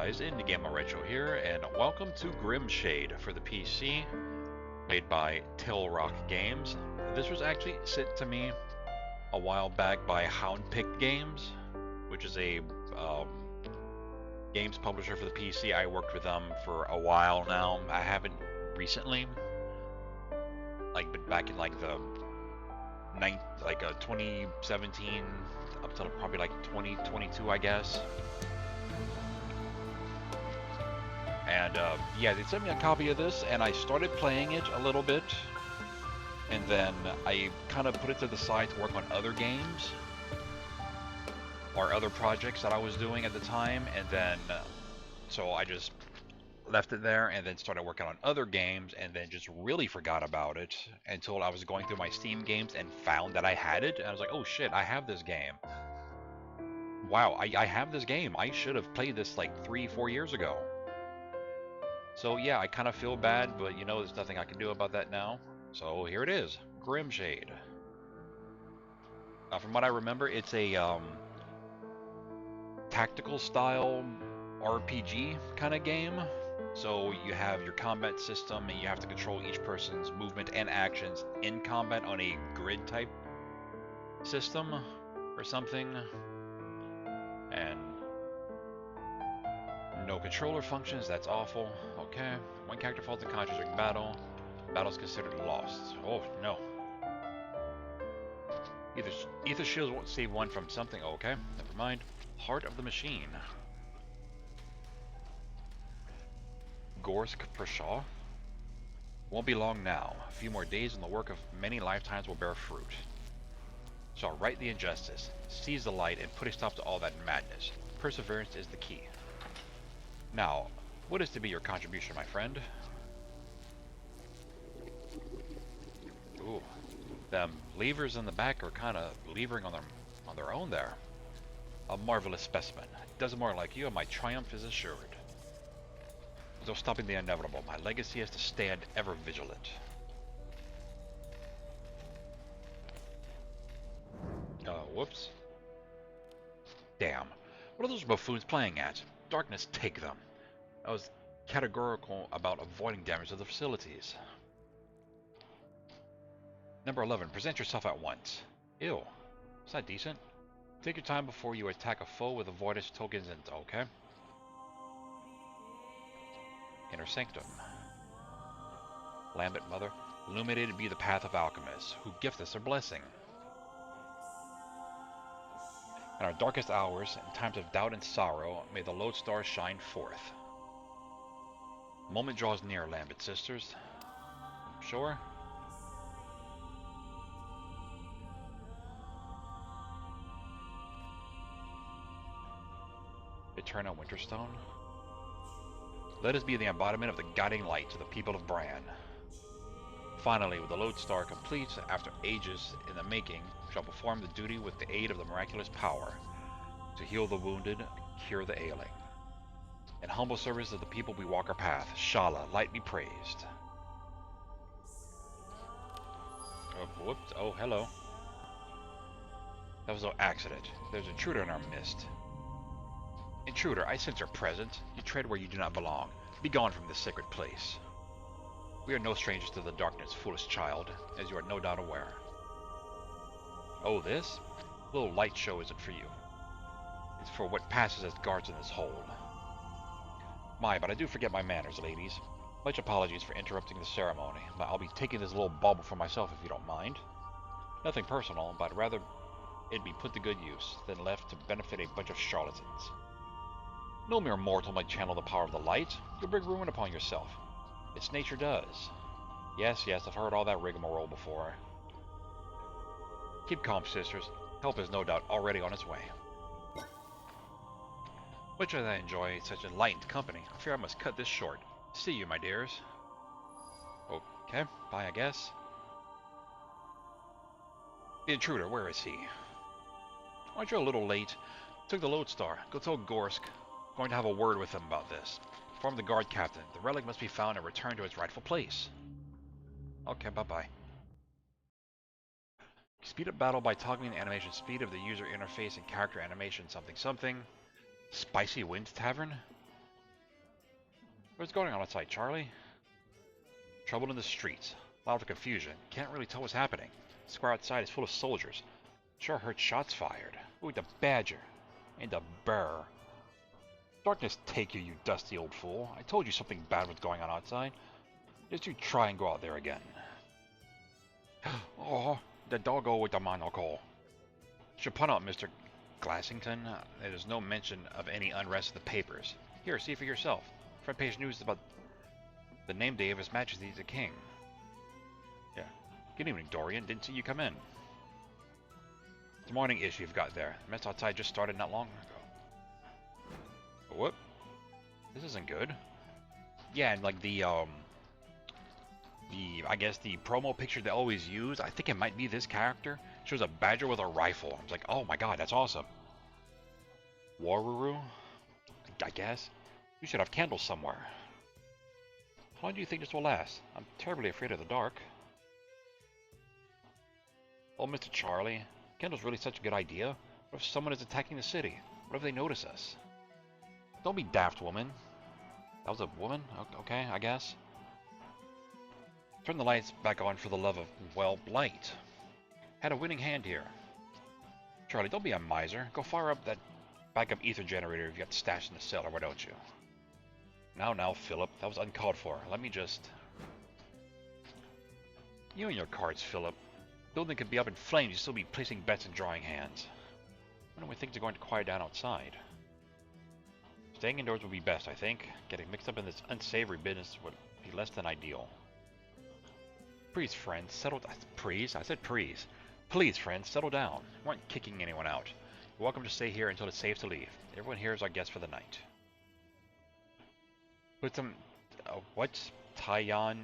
guys, IndieGamerRetro here, and welcome to Grimshade for the PC, made by Tail Rock Games. This was actually sent to me a while back by Houndpicked Games, which is a games publisher for the PC. I worked with them for a while now. I haven't recently, but back in the 2017 up to probably 2022, I guess. And yeah, they sent me a copy of this, and I started playing it a little bit, and then I kind of put it to the side to work on other games or other projects that I was doing at the time, and then so I just left it there and then started working on other games, and then just really forgot about it until I was going through my Steam games and found that I had it, and I was like, oh shit, I have this game. Wow, I have this game. I should have played this like 3-4 years ago. So yeah, I kind of feel bad, but you know, there's nothing I can do about that now. So here it is, Grimshade. From what I remember, it's a tactical style RPG kind of game. So you have your combat system, and you have to control each person's movement and actions in combat on a grid type system or something. And no controller functions, that's awful. Okay, one character falls unconscious during battle. Battle's considered lost. Oh no. Ether shields won't save one from something. Okay, never mind. Heart of the machine. Gorsk Pershaw. Won't be long now. A few more days and the work of many lifetimes will bear fruit. Shall right the injustice, seize the light, and put a stop to all that madness. Perseverance is the key. Now, what is to be your contribution, my friend? Ooh, them levers in the back are kind of levering on their own there. A marvelous specimen. Does more like you, and my triumph is assured. There's no stopping the inevitable. My legacy is to stand ever vigilant. Whoops. Damn. What are those buffoons playing at? Darkness take them. I was categorical about avoiding damage to the facilities. Number 11. Present yourself at once. Ew. Is that decent? Take your time before you attack a foe with avoidance tokens and... okay. Inner Sanctum. Lambent Mother. Illuminated be the path of alchemists, who gift us their blessing. In our darkest hours, in times of doubt and sorrow, may the lodestars shine forth. The moment draws near, Lambent sisters. Sure? Eternal Winterstone. Let us be the embodiment of the guiding light to the people of Brann. Finally, with the lodestar complete, after ages in the making, shall perform the duty with the aid of the miraculous power, to heal the wounded, cure the ailing. In humble service of the people we walk our path, Shala, light be praised. Oh, whoops, oh, hello. That was no accident. There's an intruder in our midst. Intruder, I sense your presence. You tread where you do not belong. Be gone from this sacred place. We are no strangers to the darkness, foolish child, as you are no doubt aware. Oh, this? Little light show isn't for you. It's for what passes as guards in this hold. My, but I do forget my manners, ladies. Much apologies for interrupting the ceremony, but I'll be taking this little bauble for myself if you don't mind. Nothing personal, but rather it'd be put to good use, than left to benefit a bunch of charlatans. No mere mortal might channel the power of the light. You'll bring ruin upon yourself. Its nature does. Yes, I've heard all that rigmarole before. Keep calm, sisters. Help is no doubt already on its way. Much as I enjoy such enlightened company, I fear I must cut this short. See you, my dears. Okay, bye, I guess. The intruder, where is he? Aren't you a little late? Took the lodestar. Go tell Gorsk. Going to have a word with him about this. Inform the guard captain. The relic must be found and returned to its rightful place. Okay, bye-bye. Speed up battle by toggling the animation speed of the user interface and character animation something something. Spicy Wind Tavern? What's going on outside, Charlie? Trouble in the streets. A lot of confusion. Can't really tell what's happening. The square outside is full of soldiers. Sure heard shots fired. Ooh, the badger. And the bear. Darkness take you, you dusty old fool. I told you something bad was going on outside. Just you try and go out there again. Oh, the doggo with the monocle. Should point out, Mr. Glassington, there's no mention of any unrest in the papers. Here, see for yourself. Front page news about the name day of His Majesty the King. Yeah. Good evening, Dorian. Didn't see you come in. The morning issue you've got there. The mess outside just started not long ago. Whoop. This isn't good. Yeah, and like I guess the promo picture they always use, I think it might be this character. Shows a badger with a rifle. I was like, oh my god, that's awesome. Waruru? I guess. You should have candles somewhere. How long do you think this will last? I'm terribly afraid of the dark. Oh, Mr. Charlie, candles really such a good idea? What if someone is attacking the city? What if they notice us? Don't be daft, woman. That was a woman? Okay, I guess. Turn the lights back on for the love of, well, light. Had a winning hand here. Charlie, don't be a miser. Go fire up that backup ether generator you've got stashed in the cellar, why don't you? Now, Philip. That was uncalled for. Let me just... You and your cards, Philip. Building could be up in flames, you'd still be placing bets and drawing hands. When do we think they're going to quiet down outside? Staying indoors would be best, I think. Getting mixed up in this unsavory business would be less than ideal. Please, friends, settle down. Please? I said please. Please, friends, settle down. We aren't kicking anyone out. You're welcome to stay here until it's safe to leave. Everyone here is our guest for the night. Put some, what's Taiyan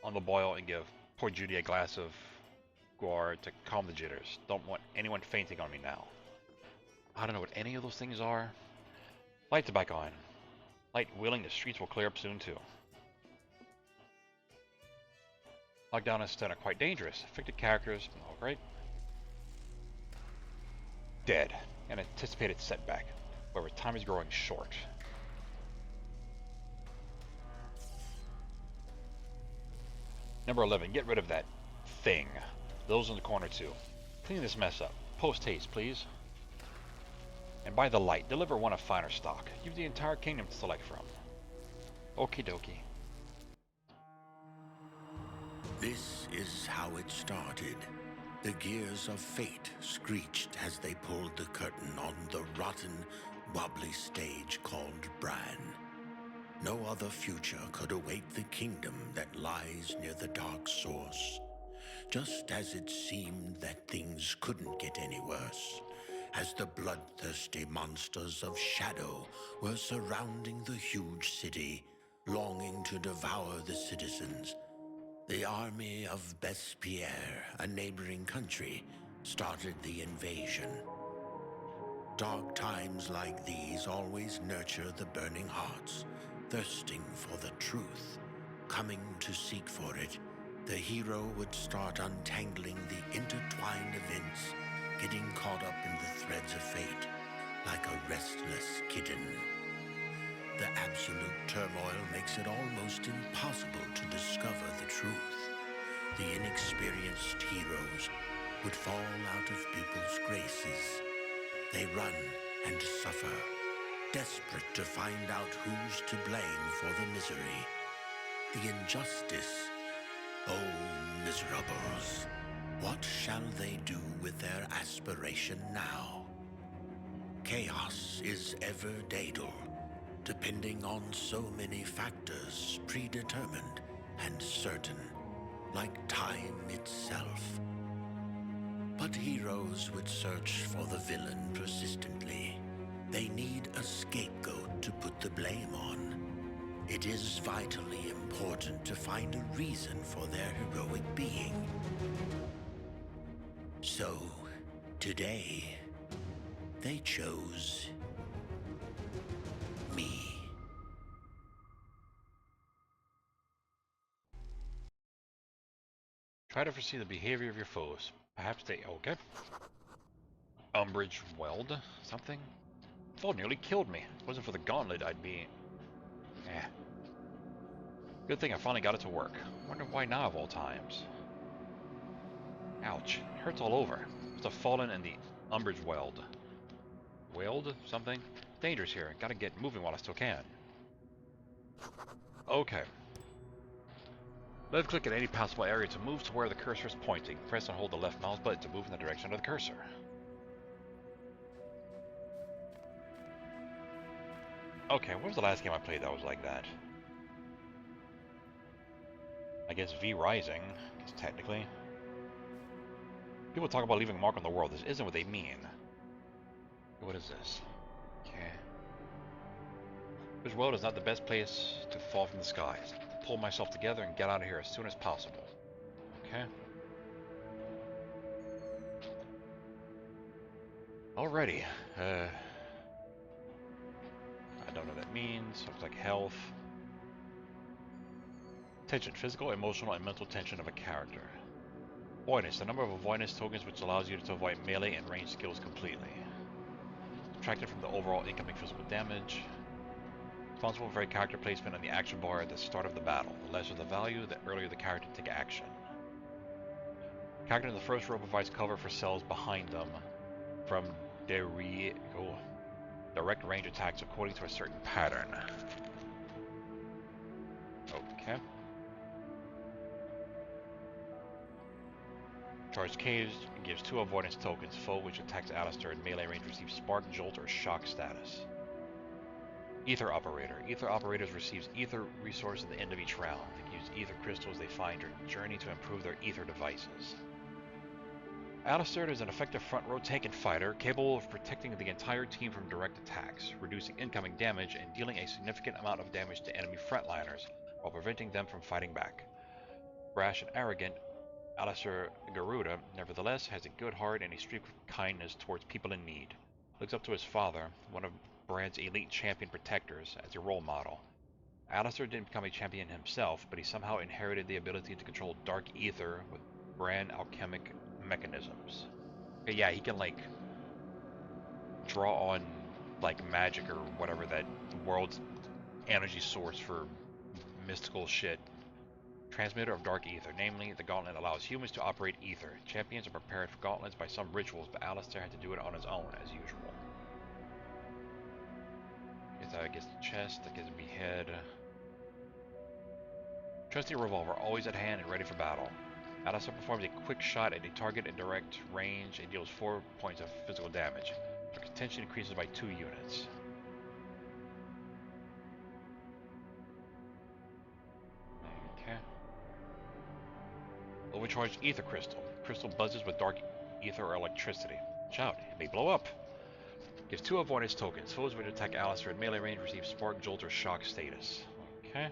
on the boil and give poor Judy a glass of guar to calm the jitters. Don't want anyone fainting on me now. I don't know what any of those things are. Lights are back on. Light willing, the streets will clear up soon too. Lockdown and stun are quite dangerous. Affected characters, alright. Dead. An anticipated setback. However, time is growing short. Number 11, get rid of that thing. Those in the corner too. Clean this mess up. Post haste, please. And by the light, deliver one of finer stock. You've the entire kingdom to select from. Okie dokie. This is how it started. The gears of fate screeched as they pulled the curtain on the rotten, wobbly stage called Brann. No other future could await the kingdom that lies near the dark source. Just as it seemed that things couldn't get any worse, as the bloodthirsty monsters of shadow were surrounding the huge city, longing to devour the citizens, the army of Bespierre, a neighboring country, started the invasion. Dark times like these always nurture the burning hearts, thirsting for the truth. Coming to seek for it, the hero would start untangling the intertwined events, getting caught up in the threads of fate, like a restless kitten. The absolute turmoil makes it almost impossible to discover the truth. The inexperienced heroes would fall out of people's graces. They run and suffer, desperate to find out who's to blame for the misery, the injustice. Oh, miserables! What shall they do with their aspiration now? Chaos is ever daedal, depending on so many factors predetermined and certain, like time itself. But heroes would search for the villain persistently. They need a scapegoat to put the blame on. It is vitally important to find a reason for their heroic being. So, today, they chose me. Try to foresee the behavior of your foes. Perhaps they... Okay. Umbrage weld? Something? Fall nearly killed me. If it wasn't for the gauntlet, I'd be... Eh. Good thing I finally got it to work. Wonder why now of all times. Ouch. It hurts all over. Must have fallen in the umbrage weld. Weld? Something? Dangerous here. Gotta get moving while I still can. Okay. Left click at any possible area to move to where the cursor is pointing. Press and hold the left mouse button to move in the direction of the cursor. Okay, what was the last game I played that was like that? I guess V Rising, technically. People talk about leaving a mark on the world. This isn't what they mean. What is this? Okay. This world is not the best place to fall from the skies. Pull myself together and get out of here as soon as possible. Okay. Alrighty. I don't know what that means. Looks like health. Tension. Physical, emotional, and mental tension of a character. Avoidance. The number of avoidance tokens which allows you to avoid melee and ranged skills completely. Subtracted from the overall incoming physical damage. Responsible for a character placement on the action bar at the start of the battle. The lesser the value, the earlier the character take action. Character in the first row provides cover for cells behind them from direct range attacks according to a certain pattern. Okay. Charged Caves gives 2 avoidance tokens. Foe which attacks Alistair in melee range receives Spark, Jolt, or Shock status. Ether Operator. Ether Operators receives Ether resource at the end of each round. They can use Ether crystals they find during the journey to improve their Ether devices. Alistair is an effective front row tank and fighter, capable of protecting the entire team from direct attacks, reducing incoming damage, and dealing a significant amount of damage to enemy frontliners, while preventing them from fighting back. Brash and arrogant, Alistair Garuda, nevertheless, has a good heart and a streak of kindness towards people in need. Looks up to his father, one of Brann's elite champion protectors, as a role model. Alistair didn't become a champion himself, but he somehow inherited the ability to control dark ether with Brann alchemic mechanisms. Okay, yeah, he can, like, draw on, like, magic or whatever, that world's energy source for mystical shit. Transmitter of dark ether. Namely, the gauntlet allows humans to operate ether. Champions are prepared for gauntlets by some rituals, but Alistair had to do it on his own, as usual. I guess the chest, I guess the behead. Trusty revolver, always at hand and ready for battle. Alistair performs a quick shot at a target in direct range and deals 4 points of physical damage. Their tension increases by 2 units. Okay. Overcharged ether crystal. Crystal buzzes with dark ether or electricity. Watch out, it may blow up. Gives 2 avoidance tokens. Foes which attack Alistair at melee range receive Spark, Jolt, or Shock status. Okay.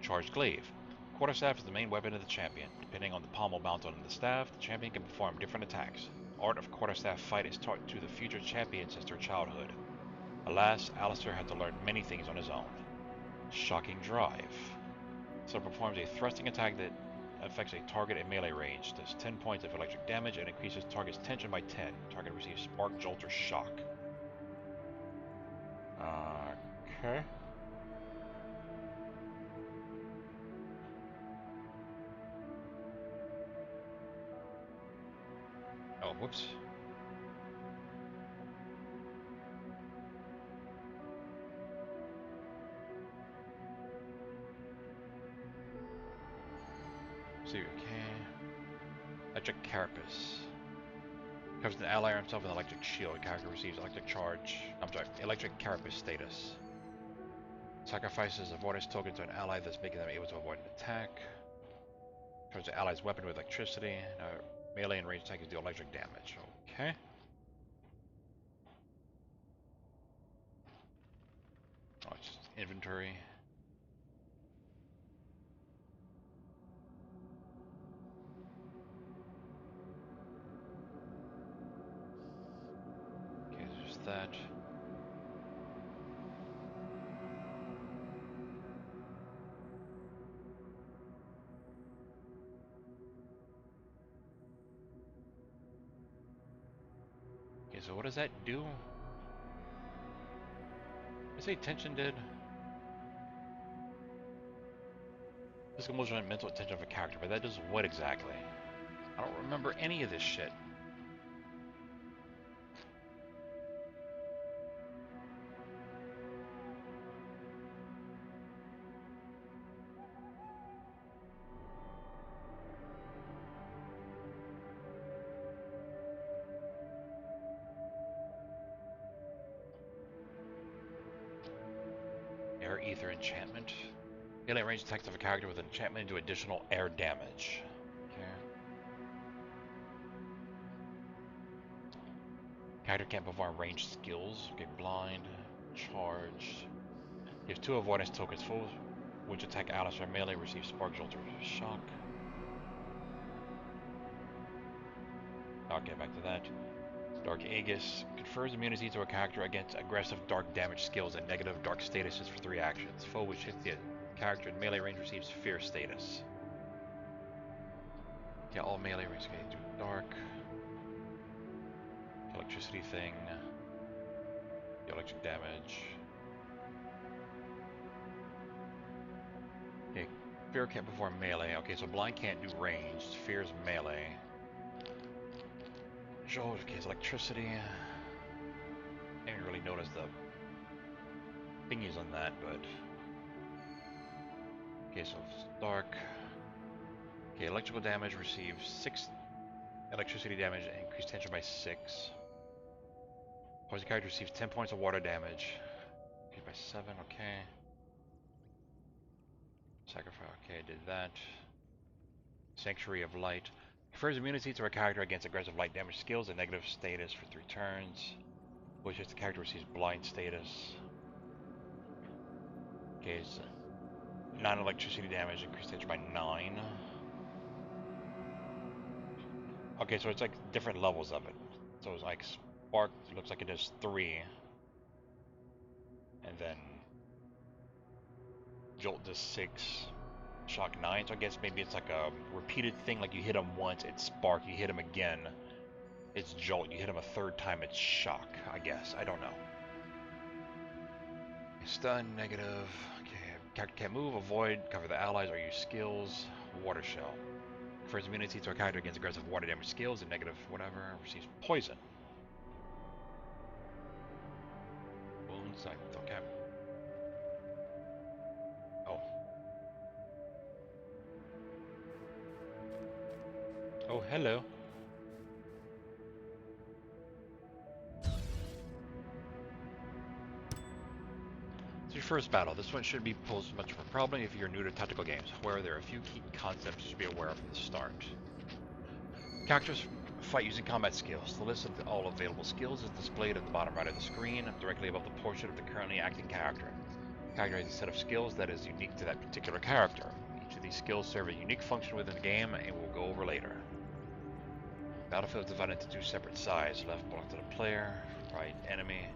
Charged Glaive. Quarterstaff is the main weapon of the champion. Depending on the pommel mounted on the staff, the champion can perform different attacks. Art of quarterstaff fight is taught to the future champion since their childhood. Alas, Alistair had to learn many things on his own. Shocking Drive. So it performs a thrusting attack that affects a target at melee range, does 10 points of electric damage, and increases target's tension by 10. Target receives Spark, Jolt, or Shock. Okay. Oh, whoops. See, okay. Electric Carapace. Covers an ally or himself with an electric shield. The character receives electric charge. Electric Carapace status. Sacrifices avoidance token to an ally, thus making them able to avoid an attack. Charge the ally's weapon with electricity. Melee and ranged attackers deal electric damage. Okay. Oh, it's just inventory. Okay, there's that. Okay, so what does that do? I say tension did. Physical, emotional, and mental attention of a character, but that does what exactly? I don't remember any of this shit. Air Ether enchantment. Melee range attacks of a character with an enchantment do additional air damage. Okay. Character can't perform ranged skills. Okay, blind, charge. You have 2 avoidance tokens. Foes which attack allies from melee receive spark jolt or shock. Okay, back to that. Dark Aegis confers immunity to a character against aggressive dark damage skills and negative dark statuses for 3 actions. Foe which hits the character in melee range receives fear status. Yeah, all melee range can do dark. Electricity thing. The electric damage. Okay, fear can't perform melee. Okay, so blind can't do ranged. Fear's melee. Jolt, okay, it's electricity. I didn't really notice the thingies on that, but okay, so it's dark. Okay, electrical damage receives 6 electricity damage and increased tension by 6. Poison character receives 10 points of water damage. Okay, by 7, okay. Sacrifice, okay, did that. Sanctuary of Light. Confers immunity to a character against aggressive light damage skills and negative status for 3 turns. Which is the character receives blind status. Okay, it's non-electricity damage, increased tension by 9. Okay, so it's like different levels of it. So it's like Spark looks like it does 3. And then Jolt does 6. Shock 9. So I guess maybe it's like a repeated thing, like you hit him once, it's Spark, you hit him again, it's Jolt, you hit him a 3rd time, it's Shock, I guess. I don't know. Stun, negative. Okay, character can't move, avoid, cover the allies, or use skills. Water Shell. Confers immunity to a character against aggressive water damage skills and negative whatever. Receives poison. Wound site. Okay. Oh. Oh, hello. It's your first battle. This one shouldn't be posed much of a problem if you're new to tactical games. However, there are a few key concepts you should be aware of from the start. Characters fight using combat skills. The list of all available skills is displayed at the bottom right of the screen, directly above the portrait of the currently acting character. The character has a set of skills that is unique to that particular character. Each of these skills serve a unique function within the game, and we'll go over later. Battlefield is divided into 2 separate sides. Left belongs to the player, right enemy.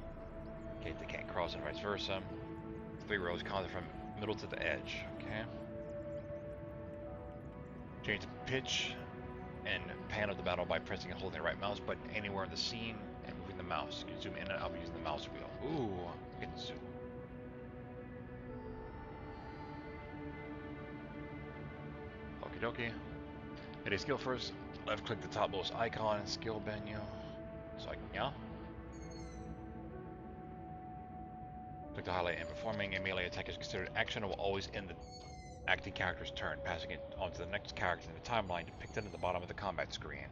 Okay, they can't cross and vice versa. 3 rows counted from middle to the edge. Okay. Change the pitch and pan of the battle by pressing and holding the right mouse button anywhere in the scene and moving the mouse. You can zoom in and out using the mouse wheel. Ooh, I can zoom. Okie dokie. Hit a skill first. Left click the topmost icon and skill menu. So I can, yeah. Click to highlight, and performing a melee attack is considered action and will always end the acting character's turn, passing it on to the next character in the timeline depicted at the bottom of the combat screen.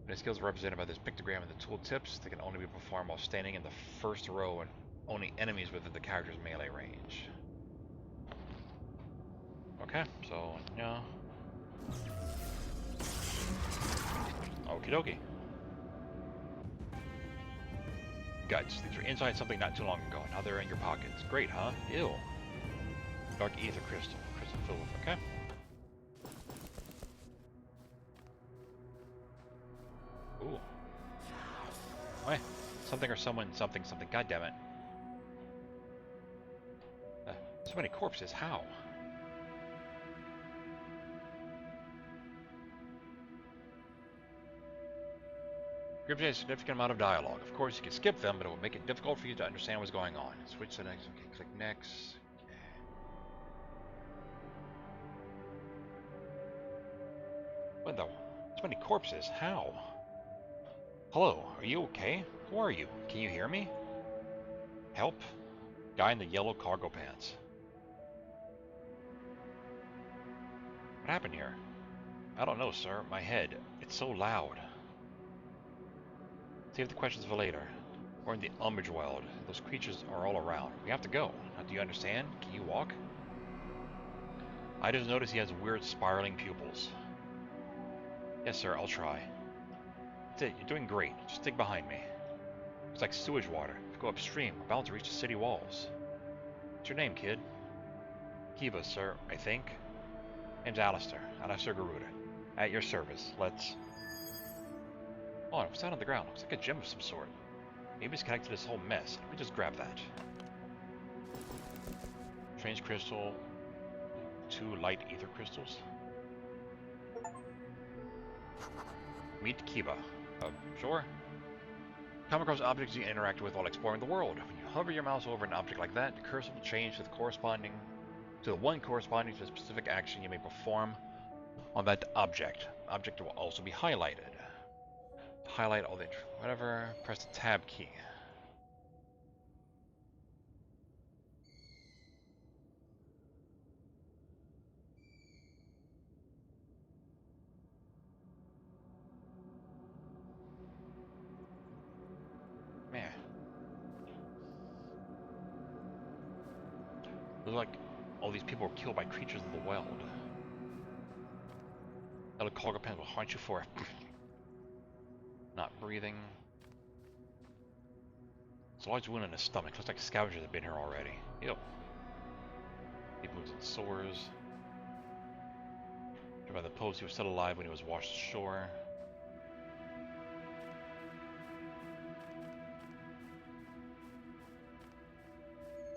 The skills are represented by this pictogram in the tooltips. They can only be performed while standing in the first row and only enemies within the character's melee range. Okay, so yeah. Okie dokie. Guts. These were inside something not too long ago. Now they're in your pockets. Great, huh? Ew. Dark ether crystal. Crystal filled with, okay. Ooh. Wait. Something or someone, something, something. God damn it. So many corpses. How? Grimshade has a significant amount of dialogue. Of course, you can skip them, but it will make it difficult for you to understand what's going on. Switch to next. Okay, click next. Okay. What the? So many corpses. How? Hello, are you okay? Who are you? Can you hear me? Help? Guy in the yellow cargo pants. What happened here? I don't know, sir. My head. It's so loud. Save the questions for later. We're in the Umbridge Wild. Those creatures are all around. We have to go. Now, do you understand? Can you walk? I just noticed he has weird spiraling pupils. Yes, sir. I'll try. That's it. You're doing great. Just stick behind me. It's like sewage water. If you go upstream, we're bound to reach the city walls. What's your name, kid? Kiva, sir, I think. Name's Alistair. Alistair Garuda. At your service. Let's... Oh, what's that on the ground? Looks like a gem of some sort. Maybe it's connected to this whole mess. Let me just grab that. Strange crystal. 2 light ether crystals. Meet Kiva. Sure. Come across objects you interact with while exploring the world. When you hover your mouse over an object like that, the cursor will change to the one corresponding to a specific action you may perform on that object. The object will also be highlighted. To highlight all the whatever, press the tab key. Man. Looks like all these people were killed by creatures of the wild. That cargo pants will haunt you for not breathing. It's a large wound in his stomach. Looks like scavengers have been here already. Yep. Deep wounds and sores. By the post, he was still alive when he was washed ashore.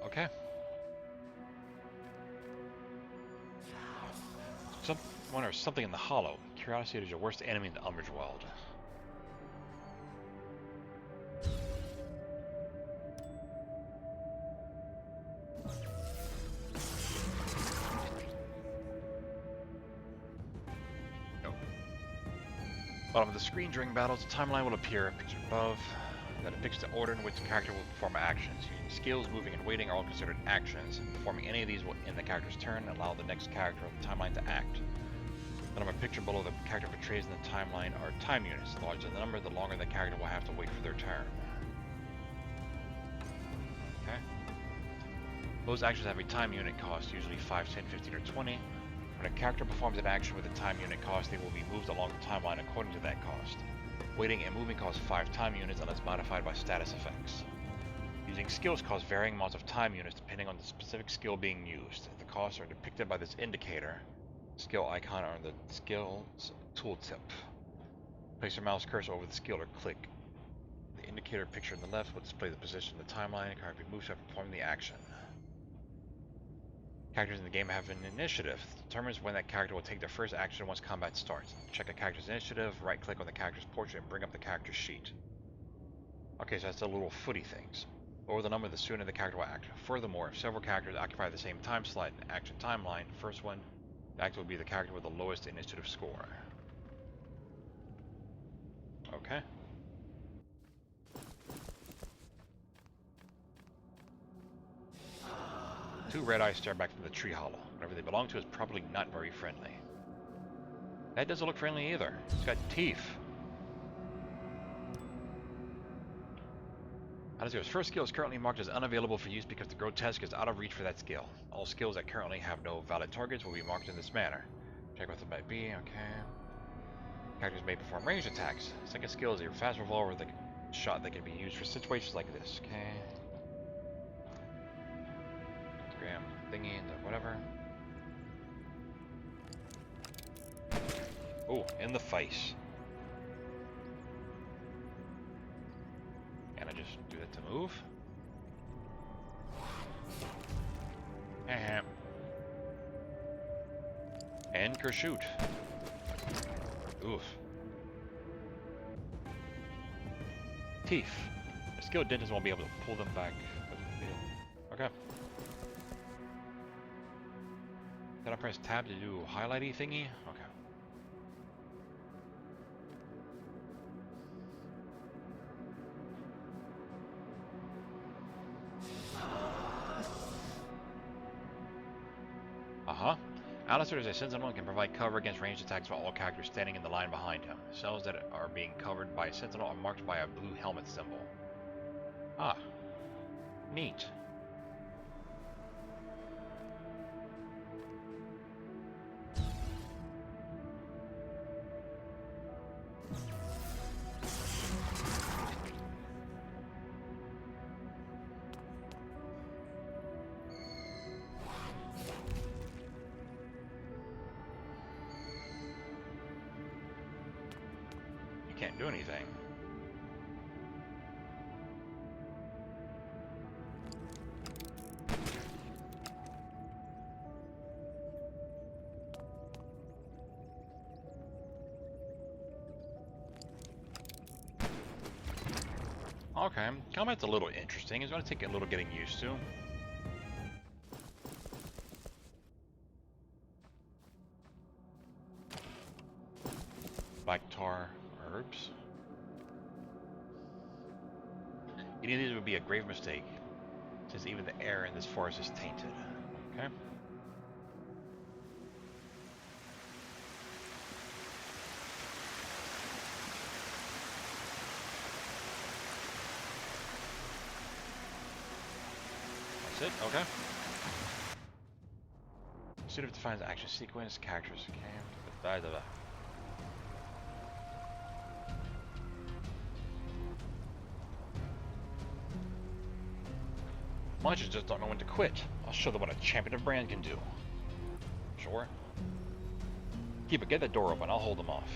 Okay. Wonder something in the hollow. Curiosity is your worst enemy in the Umbridge Wild. Bottom of the screen during battles, a timeline will appear, pictured above, that depicts the order in which the character will perform actions. Using skills, moving, and waiting are all considered actions. Performing any of these will end the character's turn and allow the next character of the timeline to act. The number pictured below the character portrays in the timeline are time units. The larger the number, the longer the character will have to wait for their turn. Okay. Those actions have a time unit cost, usually 5, 10, 15, or 20. When a character performs an action with a time unit cost, they will be moved along the timeline according to that cost. Waiting and moving cost 5 time units unless modified by status effects. Using skills cost varying amounts of time units depending on the specific skill being used. The costs are depicted by this indicator, skill icon, on the skills tooltip. Place your mouse cursor over the skill or click. The indicator picture on the left will display the position of the timeline the character moves after performing the action. Characters in the game have an initiative. It determines when that character will take their first action once combat starts. Check a character's initiative, right click on the character's portrait and bring up the character sheet. Okay, so that's the little footy things. Lower the number, the sooner the character will act. Furthermore, if several characters occupy the same time slot in the action timeline, the first one to act will be the character with the lowest initiative score. Okay. Two red eyes stare back from the tree hollow. Whatever they belong to is probably not very friendly. That doesn't look friendly either. It's got teeth. Alistair's first skill is currently marked as unavailable for use because the grotesque is out of reach for that skill. All skills that currently have no valid targets will be marked in this manner. Check what it might be, okay. Characters may perform ranged attacks. Second skill is a fast revolver shot that can be used for situations like this, okay. Graham thingy and whatever. Oh, in the face. Can I just do that to move? And Kershoot. Oof. Teeth. A skilled dentist won't be able to pull them back. Okay. Did I press tab to do highlighty thingy? Okay. Uh-huh. Alistair is a sentinel and can provide cover against ranged attacks for all characters standing in the line behind him. Cells that are being covered by a sentinel are marked by a blue helmet symbol. Ah. Neat. Can't do anything. Okay, combat's a little interesting. It's going to take a little getting used to. Black tar herbs. Eating these would be a grave mistake, since even the air in this forest is tainted. Okay. That's it? Okay. See if it defines the action sequence, characters, okay. Munchers just don't know when to quit. I'll show them what a champion of Brann can do. Sure. Keep it, get that door open. I'll hold them off.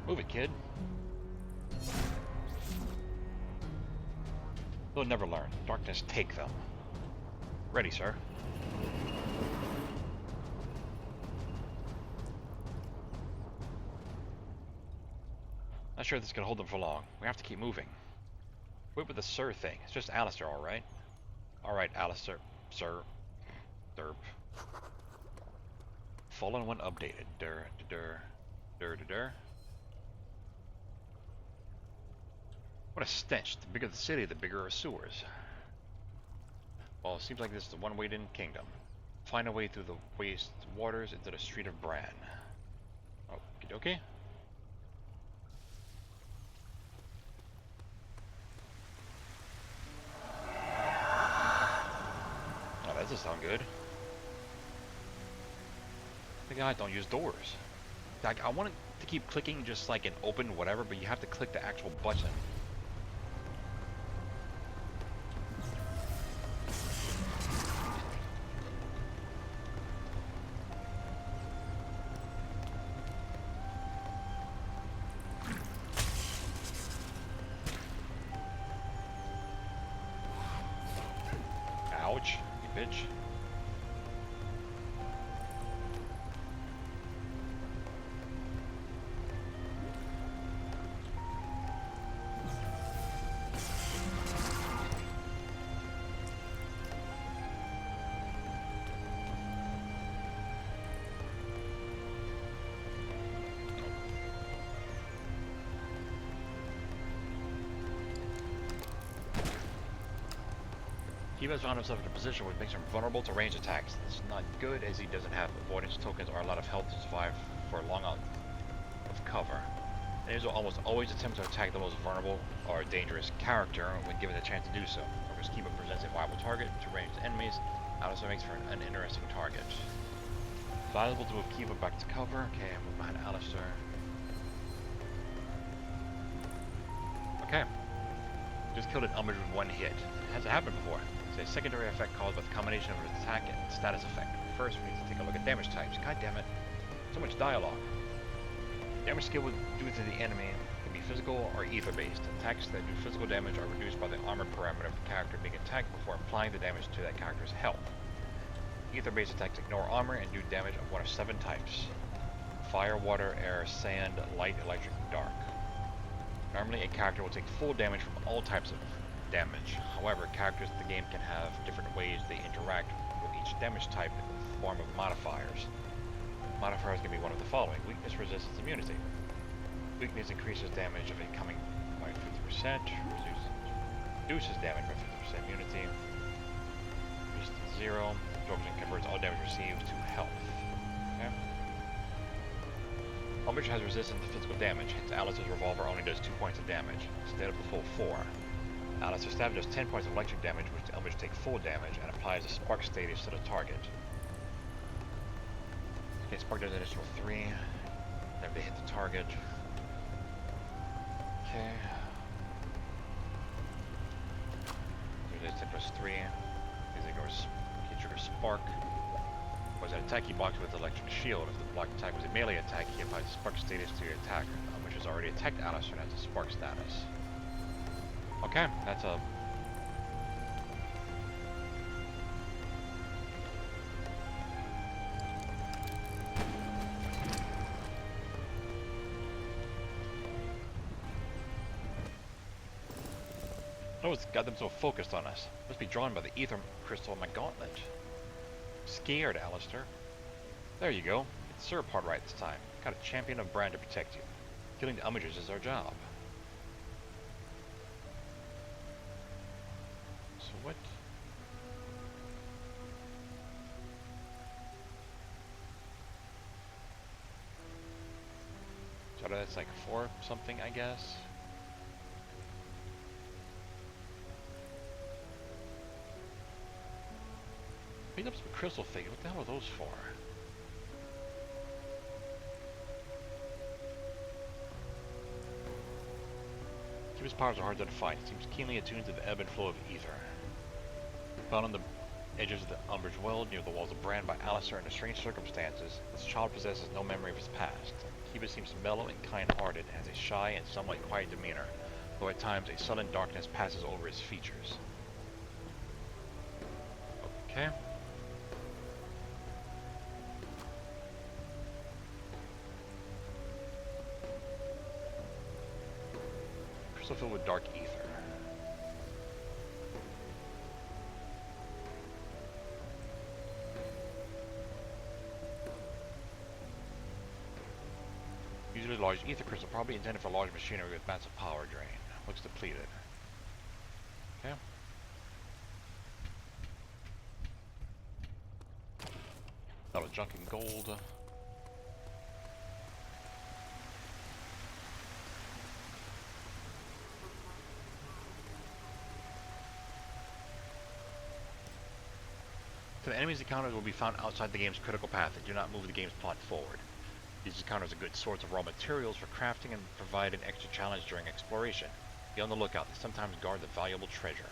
Move it, kid. They'll never learn. Darkness, take them. Ready, sir. Not sure this is gonna hold them for long. We have to keep moving. Wait with the sir thing. It's just Alistair, alright? Alright, Alistair. Sir. Derp. Fallen when updated. What a stench. The bigger the city, the bigger our sewers. Well, it seems like this is the one way in Kingdom. Find a way through the waste waters into the street of Brann. Okie dokie. Oh, that doesn't sound good. The guy don't use doors. Like, I wanted to keep clicking just like an open whatever, but you have to click the actual button. Ouch, you bitch. He has found himself in a position which makes him vulnerable to ranged attacks. This is not good, as he doesn't have avoidance tokens or a lot of health to survive for a long out of cover. Enemies will almost always attempt to attack the most vulnerable or dangerous character when given the chance to do so. However, Schema presents a viable target to ranged enemies, and also makes for an uninteresting target. Valuable to move Kiva back to cover. Okay, I move behind Alistair. Okay. Just killed an Umbridge with one hit. It hasn't happened before. It's a secondary effect caused by the combination of an attack and status effect. First, we need to take a look at damage types. God damn it. So much dialogue. Damage skill would do to the enemy can be physical or ether based. Attacks that do physical damage are reduced by the armor parameter of the character being attacked before applying the damage to that character's health. Ether based attacks ignore armor and do damage of one of 7 types. fire, water, air, sand, light, electric, dark. Normally, a character will take full damage from all types of damage. However, characters in the game can have different ways they interact with each damage type in the form of modifiers. Modifiers can be one of the following: weakness, resistance, immunity. Weakness increases damage of incoming by 50%, reduces damage by 50%, immunity, resistance 0, absorbs and converts all damage received to health. Okay. Umbridge has resistance to physical damage, hence Alice's revolver only does 2 points of damage, instead of the full 4. Alice's staff does 10 points of electric damage, which Umbridge takes full damage, and applies a spark status to the target. Okay, spark does an additional 3, then they hit the target. Okay. There's 10 plus 3, it goes, trigger spark. Was an attack he blocked with electric shield. If the blocked attack was a melee attack, he applies a spark status to your attack, which has already attacked Alice and has a spark status. Okay, that's a... Oh, it's got them so focused on us. Must be drawn by the ether crystal in my gauntlet. Scared, Alistair. There you go. It's Sir part right this time. Got a champion of Brann to protect you. Killing the Umbridges is our job. So what? So that's like 4 something, I guess. Picked up some crystal figures. What the hell are those for? His powers are hard to define. He seems keenly attuned to the ebb and flow of ether. Found on the edges of the Umbridge well near the walls of Brann by Alistair under strange circumstances, this child possesses no memory of his past. Kiba seems mellow and kind-hearted, has a shy and somewhat quiet demeanor, though at times a sudden darkness passes over his features. Okay. Filled with dark ether. Usually large ether crystal, probably intended for large machinery with massive power drain. Looks depleted. Okay. Not a junk in gold. The enemies encounters will be found outside the game's critical path and do not move the game's plot forward. These encounters are good source of raw materials for crafting and provide an extra challenge during exploration. Be on the lookout, they sometimes guard the valuable treasure.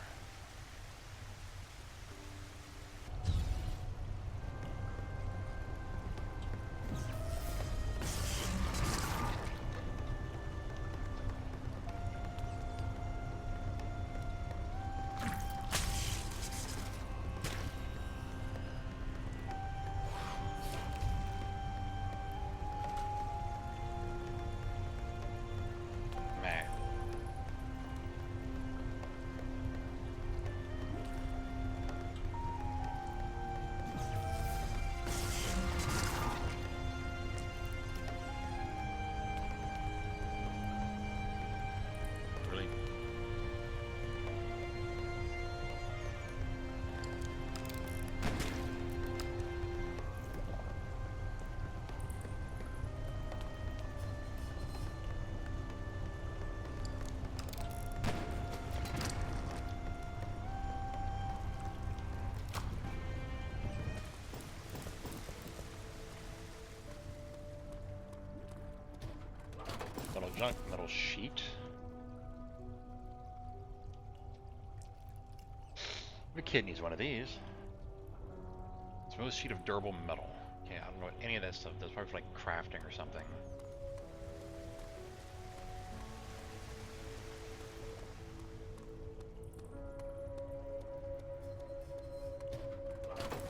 Junk metal sheet. The kid needs one of these. Smooth sheet of durable metal. Okay, I don't know what any of that stuff does. Probably for like crafting or something.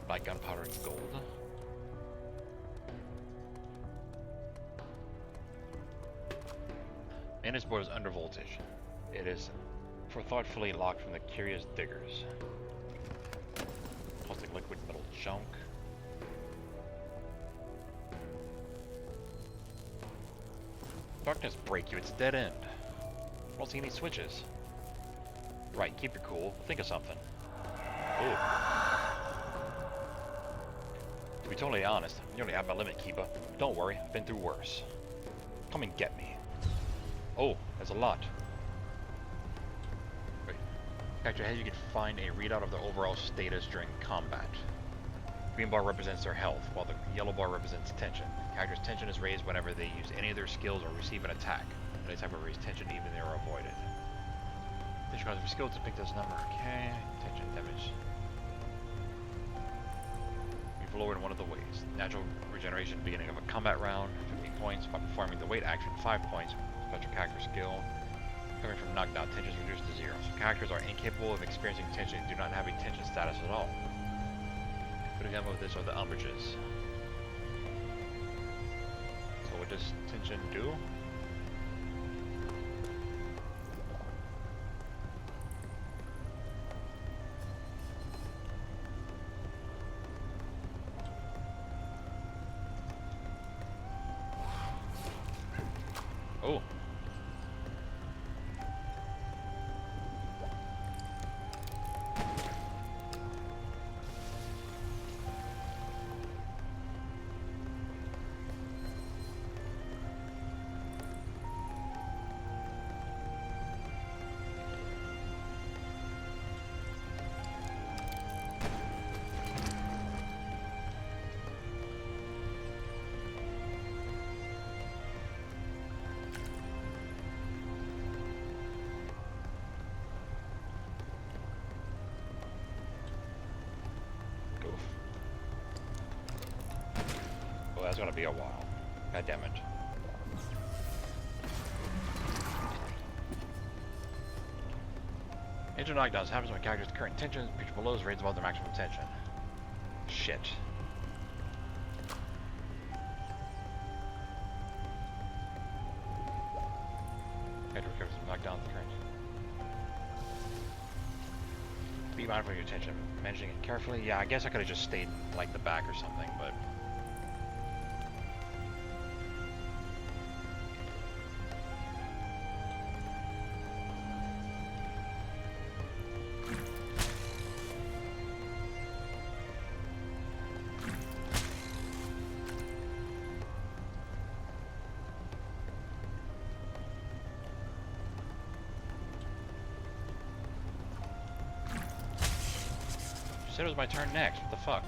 Buy gunpowder and gold. Managed board is under voltage. It is thoughtfully locked from the curious diggers. Caustic liquid metal junk. Darkness break you, it's a dead end. I don't see any switches. Right, keep your cool. Think of something. Ooh. To be totally honest, I'm nearly at my limit, Keeper. Don't worry, I've been through worse. Come and get me. Oh, there's a lot. Wait. Character head, you can find a readout of their overall status during combat. Green bar represents their health, while the yellow bar represents tension. Character's tension is raised whenever they use any of their skills or receive an attack. Any type of raised tension, even if they are avoided. Tension causes for skill to pick this number. Okay, tension damage. We've lowered one of the ways. Natural regeneration beginning of a combat round, 15 points. By performing the wait action, 5 points. Special character skill. Coming from knockdown, tension is reduced to 0. So characters are incapable of experiencing tension and do not have a tension status at all. Good example of this are the umbrages. So what does tension do? Oh. Oh, that's gonna be a while. God damn it. Major knockdowns happens when characters' current tension pitch below is raised above their maximum tension. Shit. Character recovers from knockdowns current. Be mindful of your tension, managing it carefully. Yeah, I guess I could have just stayed like the back or something, but said it was my turn next. What the fuck?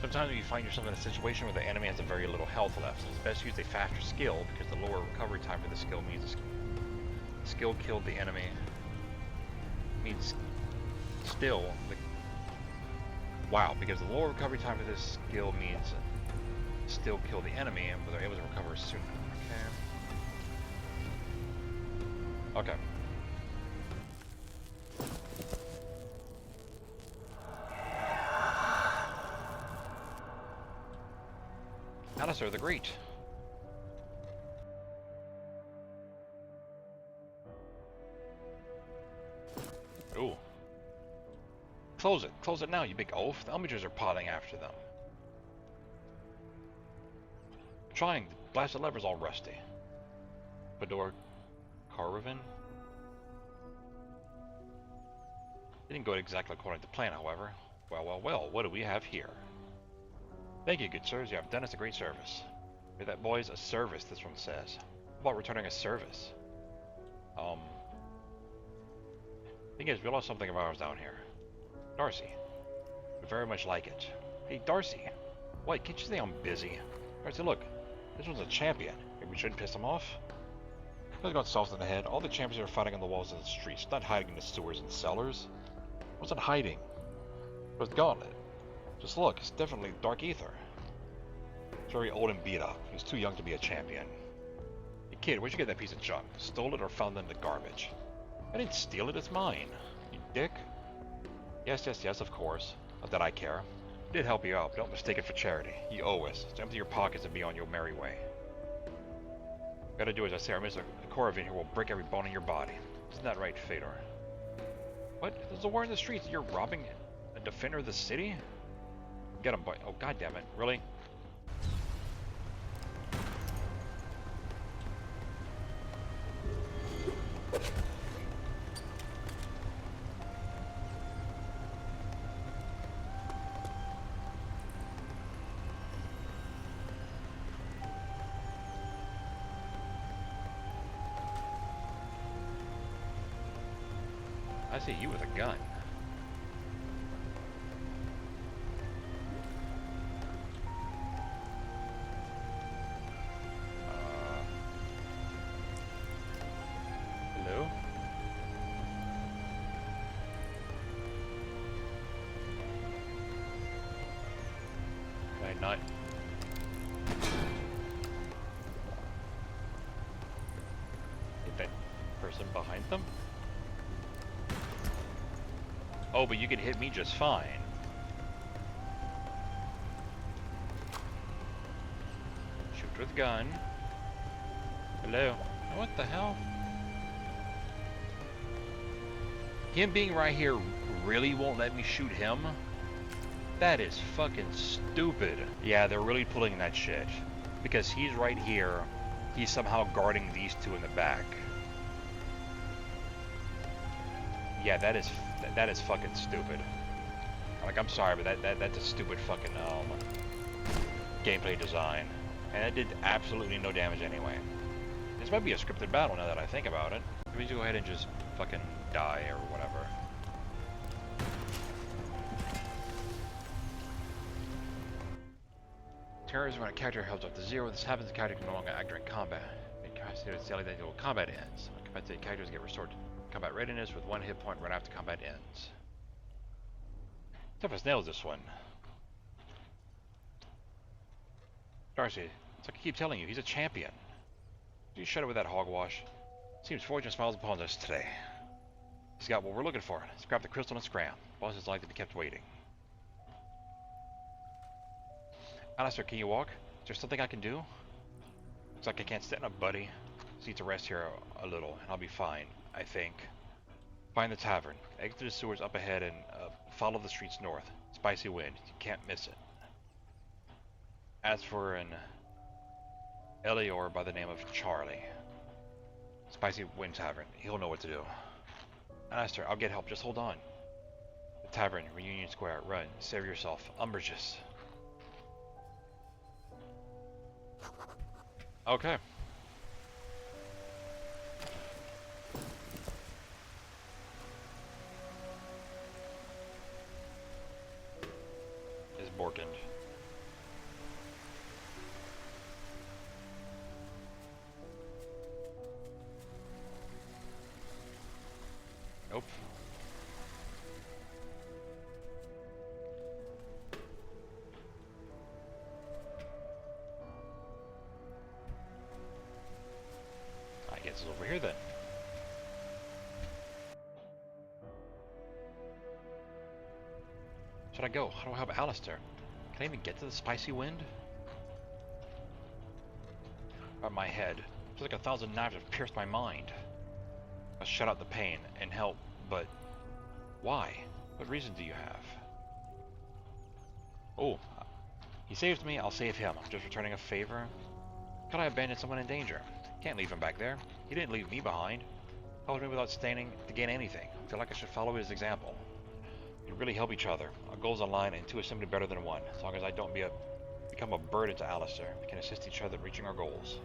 Sometimes you find yourself in a situation where the enemy has a very little health left. It's best to use a faster skill because the lower recovery time for the skill means the skill killed the enemy. Means still the wow, because the lower recovery time for this skill means still kill the enemy and they're able to recover sooner. Okay. Alistair the Great. Ooh. Close it. Close it now, you big oaf. The umbrages are potting after them. Trying. The blasted lever's all rusty. Fedor Caravan. Didn't go exactly according to plan, however. Well, what do we have here? Thank you, good sirs. You have done us a great service. Hear that, boys? A service, this one says. How about returning a service? Thing is, we lost something of ours down here. Darcy. We very much like it. Hey, Darcy. Wait, can't you say I'm busy? Darcy, look. This one's a champion. Maybe we shouldn't piss him off? He's got soft in the head. All the champions are fighting on the walls of the streets, not hiding in the sewers and cellars. Wasn't hiding. It was Gauntlet. Just look, it's definitely Dark Ether. It's very old and beat up. He's too young to be a champion. Hey kid, where'd you get that piece of junk? Stole it or found it in the garbage? I didn't steal it, it's mine. You dick. Yes, of course. Not that I care. It did help you out, but don't mistake it for charity. You owe us, so empty your pockets and be on your merry way. Gotta do as I say, or Mr. Korovin here will break every bone in your body. Isn't that right, Fedor? What? There's a war in the streets. You're robbing a defender of the city? Get him, boy. Oh, goddammit. Really? I see you with a gun. Hello? Can I not? Hit that person behind them? Oh, but you can hit me just fine. Shoot with gun. Hello? What the hell? Him being right here really won't let me shoot him? That is fucking stupid. Yeah, they're really pulling that shit. Because he's right here. He's somehow guarding these two in the back. Yeah, that is fucking stupid. Like, I'm sorry, but that's a stupid fucking gameplay design, and it did absolutely no damage anyway. This might be a scripted battle now that I think about it. We just go ahead and just fucking die or whatever. Terrorism when a character heals up to 0. This happens, the character can no longer act during combat. It constitutes daily that combat ends. Capacity characters get restored combat readiness with 1 hit point right after combat ends. Tough as nails, this one. Darcy, it's like I keep telling you, he's a champion. You shut up with that hogwash. Seems fortune smiles upon us today. He's got what we're looking for. Let's grab the crystal and scram. Boss is like to be kept waiting. Alistair, can you walk? Is there something I can do? Looks like I can't stand up, buddy. Just need to rest here a little, and I'll be fine, I think. Find the tavern. Exit the sewers up ahead and follow the streets north. Spicy wind. You can't miss it. As for an Elior by the name of Charlie. Spicy Wind Tavern. He'll know what to do. Alistair, I'll get help. Just hold on. The tavern, Reunion Square. Run. Save yourself. Umbrageous. Okay. Is Borkund. Nope. I guess it's over here then. Should I go? How do I help Alistair? Can I even get to the spicy wind? At my head. It's like 1,000 knives have pierced my mind. I'll shut out the pain and help, but why? What reason do you have? Oh, he saved me, I'll save him. I'm just returning a favor. Could I abandon someone in danger? Can't leave him back there. He didn't leave me behind. Helped me without standing to gain anything. I feel like I should follow his example. We really help each other. Our goals align and two are simply better than one. As long as I don't become a burden to Alistair, we can assist each other in reaching our goals.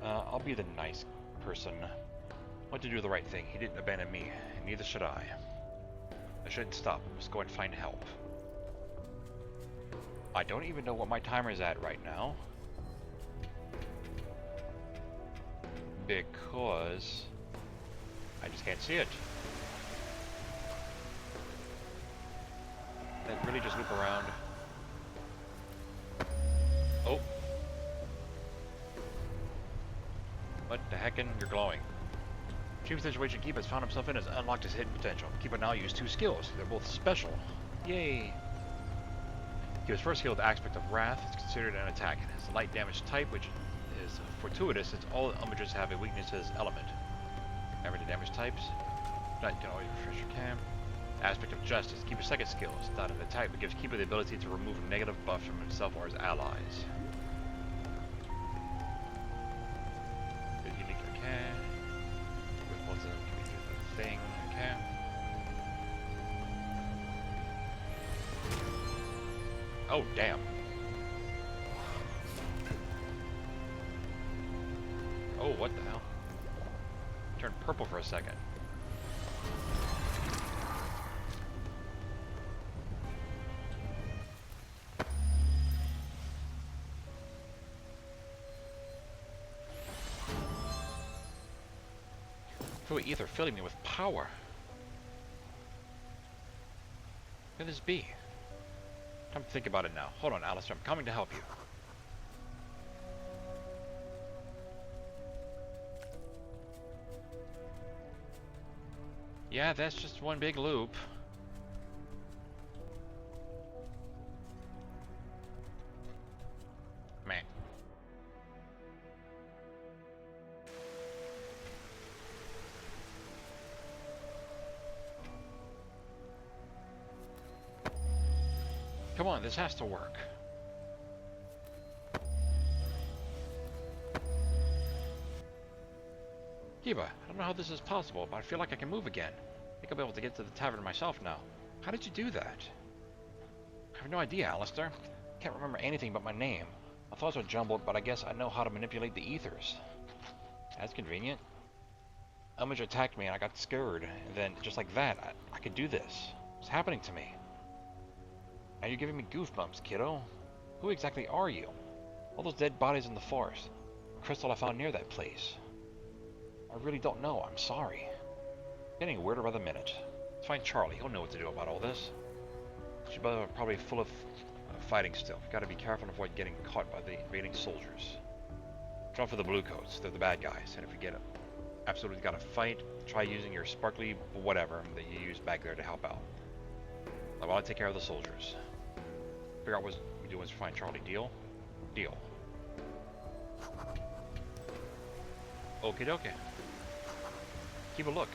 I'll be the nice person. I want to do the right thing. He didn't abandon me, and neither should I. I shouldn't stop. I must go and find help. I don't even know what my timer is at right now. Because I just can't see it. That really just loop around. Oh. What the heckin'? You're glowing. Chief situation Keep has found himself in has unlocked his hidden potential. Keep now use 2 skills. They're both special. Yay! He was first healed aspect of Wrath. It's considered an attack. It has a light damage type, which is fortuitous since all umages have a weakness to this element. Remember the damage types? Not, you can always refresh your cam. Aspect of Justice. Keeper's second skill. It's not an attack, but gives Keeper the ability to remove negative buffs from himself or his allies. Unique okay. With both of them can we do the thing? Okay. Oh damn. Oh, what the hell? Turned purple for a second. Feel ether filling me with power. Who could this be? Time to think about it now. Hold on, Alistair. I'm coming to help you. Yeah, that's just one big loop. Man. Come on, this has to work. Kiba, I don't know how this is possible, but I feel like I can move again. I think I'll be able to get to the tavern myself now. How did you do that? I have no idea, Alistair. Can't remember anything but my name. My thoughts are jumbled, but I guess I know how to manipulate the ethers. That's convenient. Umage attacked me and I got scared, and then, just like that, I could do this. It's happening to me. Now you're giving me goosebumps, kiddo. Who exactly are you? All those dead bodies in the forest. The crystal I found near that place. I really don't know, I'm sorry. Getting weirder by the minute. Let's find Charlie, he'll know what to do about all this. She's probably full of fighting still. Gotta be careful and avoid getting caught by the invading soldiers. Jump for the bluecoats, they're the bad guys, and if we get absolutely gotta fight, try using your sparkly whatever that you used back there to help out. While I take care of the soldiers. Figure out what we do once we find Charlie. Deal? Deal. Okie dokie. Keep a look.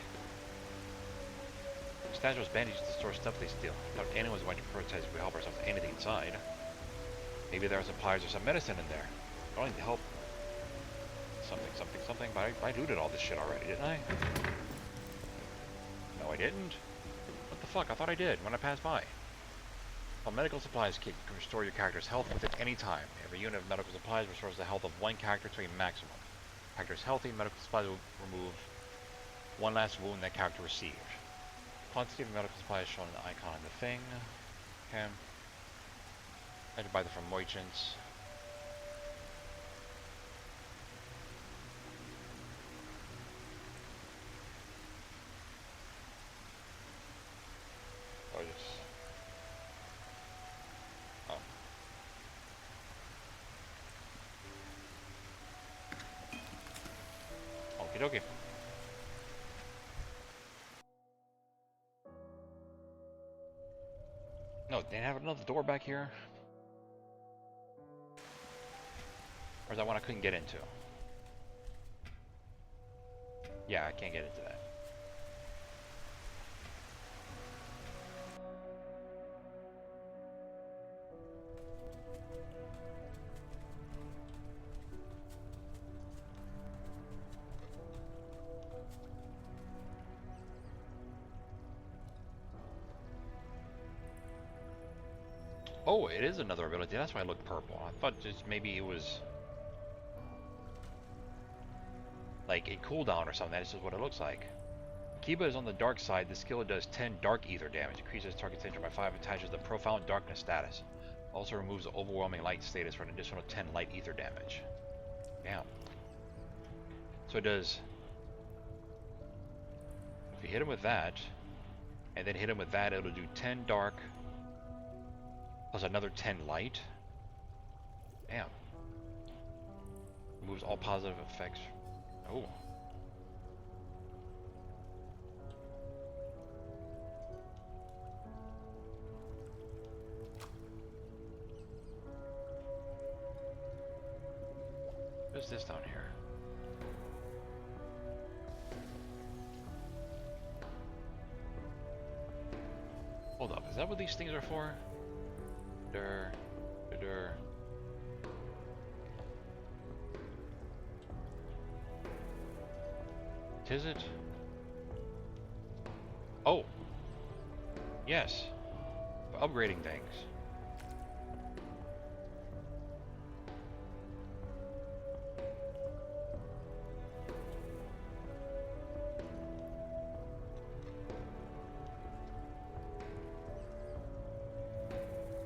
Statue's bandages to store stuff they steal. I doubt anyone's going to protest if we help ourselves to anything inside. Maybe there are supplies or some medicine in there. I don't need to help. Something. But I looted all this shit already, didn't I? No, I didn't. What the fuck? I thought I did when I passed by. A medical supplies kit can restore your character's health within any time. Every unit of medical supplies restores the health of one character to a maximum. Character is healthy, medical supplies will remove one last wound that character received. Quantity of medical supplies shown in the icon on the thing. Okay. I had to buy them from merchants. Oh, yes. Oh. Okie dokie. No, they have another door back here. Or is that one I couldn't get into? Yeah, I can't get into that. Oh, it is another ability. That's why it looked purple. I thought just maybe it was like a cooldown or something. That's just what it looks like. Kiba is on the dark side. The skill does 10 dark ether damage. Increases target danger by 5. Attaches the profound darkness status. Also removes the overwhelming light status for an additional 10 light ether damage. Damn. So it does. If you hit him with that, and then hit him with that, it'll do 10 dark. Plus another 10 light. Damn. Removes all positive effects. Oh. down here? Hold up, is that what these things are for? Dur, dur. Is it? Oh! Yes. For upgrading things.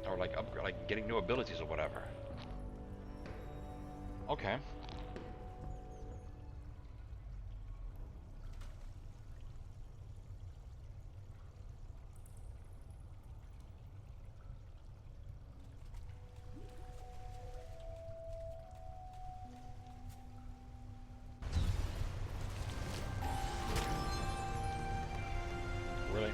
Or like getting new abilities or whatever. Okay. Really?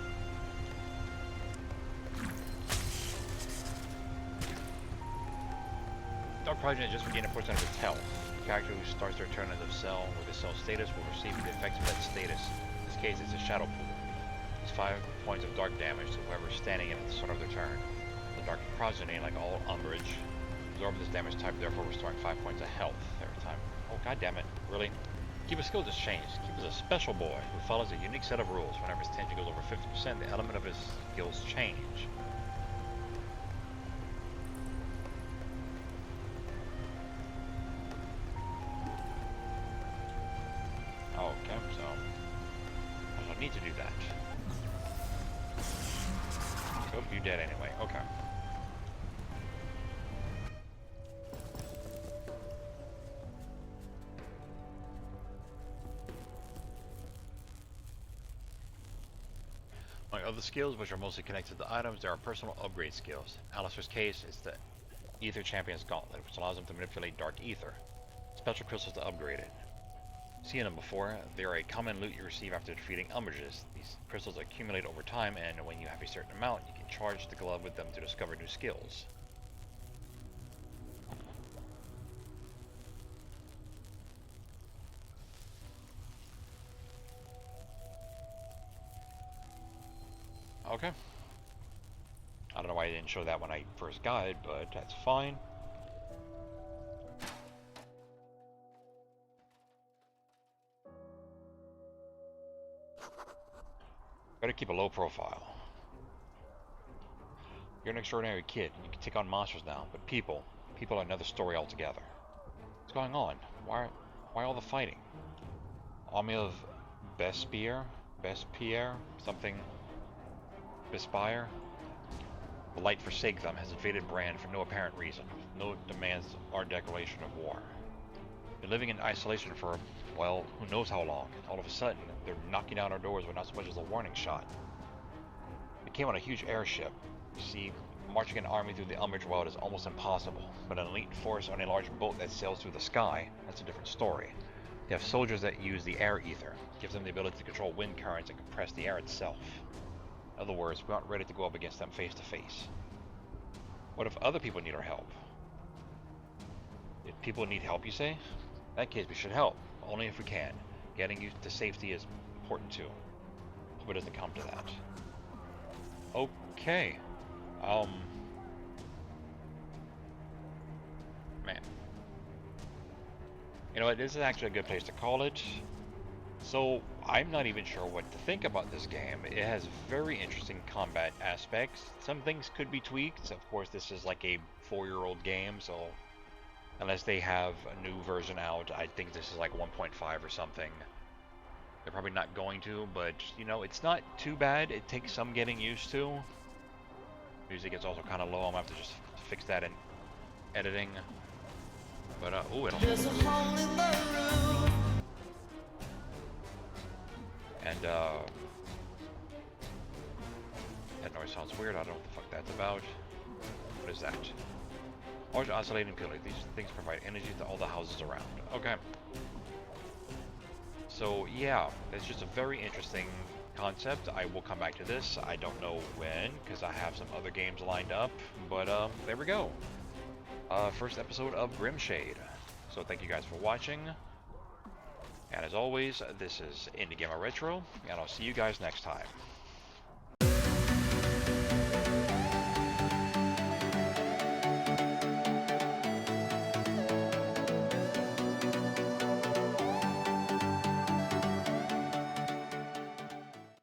Dark Progeny just regained a portion of its health. The character who starts their turn as a cell with a cell status will receive the effects of that status. In this case, it's a shadow pool. It's 5 points of dark damage to whoever is standing at the start of their turn. The Dark Progeny, like all umbrage, absorbs this damage type, therefore restoring 5 points of health every time. Oh, god damn it. Really? Keeper's skill just changed. Keeper's a special boy who follows a unique set of rules. Whenever his tension goes over 50%, the element of his skills change. Okay, so I don't need to do that. Oh, you're dead anyway. Okay. Among other skills, which are mostly connected to items, there are personal upgrade skills. Alistair's case is the Ether Champion's Gauntlet, which allows him to manipulate Dark Ether. Special crystals to upgrade it. Seen them before, they are a common loot you receive after defeating umbrages. These crystals accumulate over time, and when you have a certain amount, you can charge the glove with them to discover new skills. Okay. I don't know why I didn't show that when I first got it, but that's fine. Better keep a low profile. You're an extraordinary kid. You can take on monsters now, but people are another story altogether. What's going on? Why all the fighting? Army of Bespierre, something. Bespire. The light forsake them has invaded Brann for no apparent reason. No demands or declaration of war. Been living in isolation for, well, who knows how long. All of a sudden, they're knocking down our doors with not so much as a warning shot. It came on a huge airship. You see, marching an army through the umbrage world is almost impossible, but an elite force on a large boat that sails through the sky, that's a different story. They have soldiers that use the air ether. It gives them the ability to control wind currents and compress the air itself. In other words, we aren't ready to go up against them face to face. What if other people need our help? If people need help, you say? In that case, we should help, only if we can. Getting you to safety is important too. Hope it doesn't come to that. Okay. Man. You know what, this is actually a good place to call it. So, I'm not even sure what to think about this game. It has very interesting combat aspects. Some things could be tweaked. Of course, this is like a 4-year-old game, so unless they have a new version out, I think this is like 1.5 or something. They're probably not going to, but, you know, it's not too bad. It takes some getting used to. Music is also kind of low. I'm going to have to just fix that in editing. But, ooh, it There's a hole in the roof. And, that noise sounds weird. I don't know what the fuck that's about. What is that? Large oscillating pillar. These things provide energy to all the houses around. Okay. So, yeah, it's just a very interesting concept. I will come back to this. I don't know when, because I have some other games lined up. But, there we go. First episode of Grimshade. So thank you guys for watching. And as always, this is IndieGamerRetro, and I'll see you guys next time.